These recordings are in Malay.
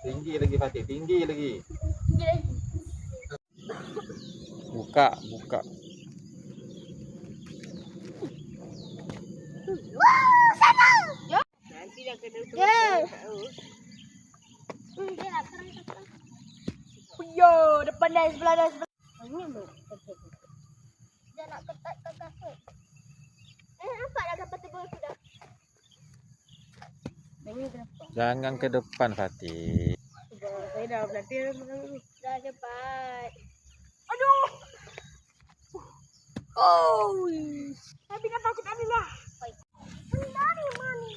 Tinggi lagi Fatih, tinggi lagi. Tinggi lagi. Buka. Sana. Ya. Nanti dah kena tu. Ya. Dia nak kerang. Yo, depan dah sebelah. Ini belum. Dia nak ketat kakak. Nampak dah dapat tebal sudah. Ini kenapa? Jangan ke depan Fatih. Saya dah berlatih ni. Dah cepat. Aduh. Oh. Tapi dah takut adalah. Mani.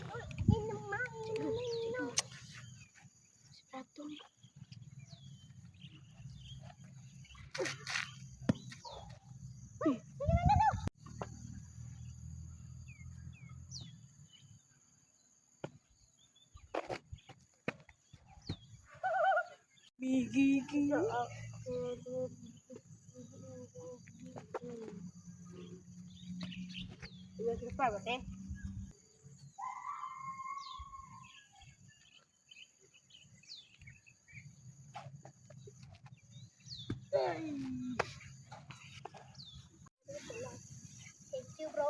Sepatu ni. Gigi. Sudah cepat Fatih. Thank you bro.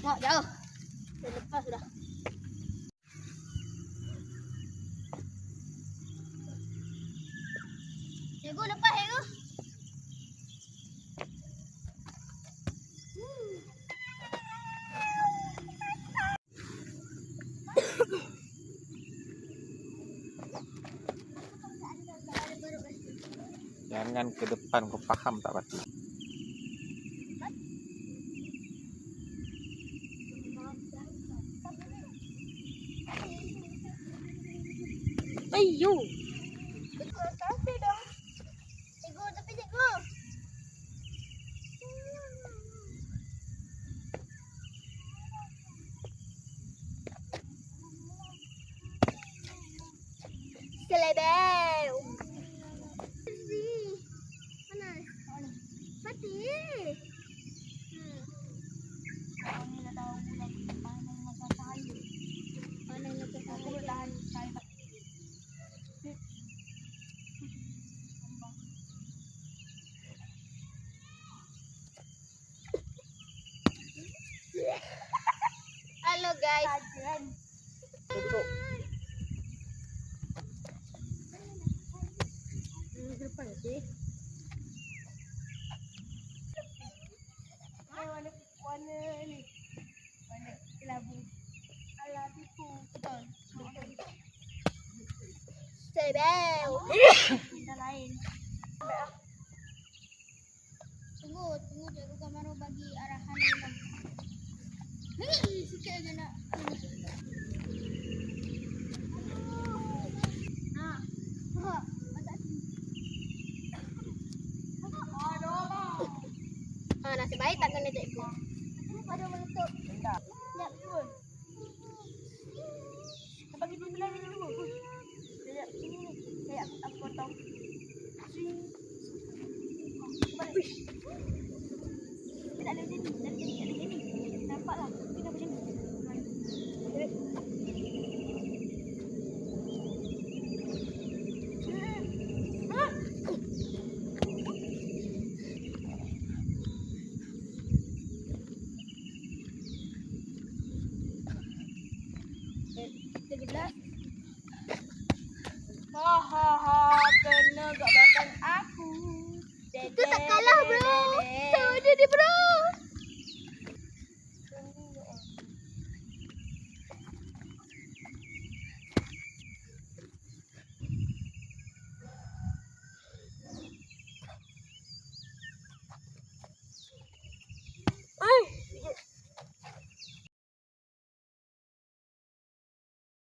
Nak jauh. Dah lepas sudah. Ego lepas ego. Jangan ke depan, kau paham tak Fatih? Ayo. Tapi dong. Ego tapi ego. Selebel. Mana? Mati. Kami dah tahu bulan panen masa saya. Panen masa saya bertahan saya. Halo guys. Tutup. Depan sih. Warna ni. Warna kelabu. Ala tipu. Betul. Sebel. Kita lain. Tunggu jaga kamera bagi arahan memang. Hei, sikit aja nak. Nah. Nasib baik tak kena cikgu. Ada meletup. Tidak. Sekejap dulu. Bagi dia belah ni dulu. Sekejap sini ni. Saya aku potong. Wish. Tak ada sini. Tak ada sini. Nampaklah. Tapi dah macam ni. Hahaha, kena gak belakang aku. Itu tak kalah bro. Sama dia bro.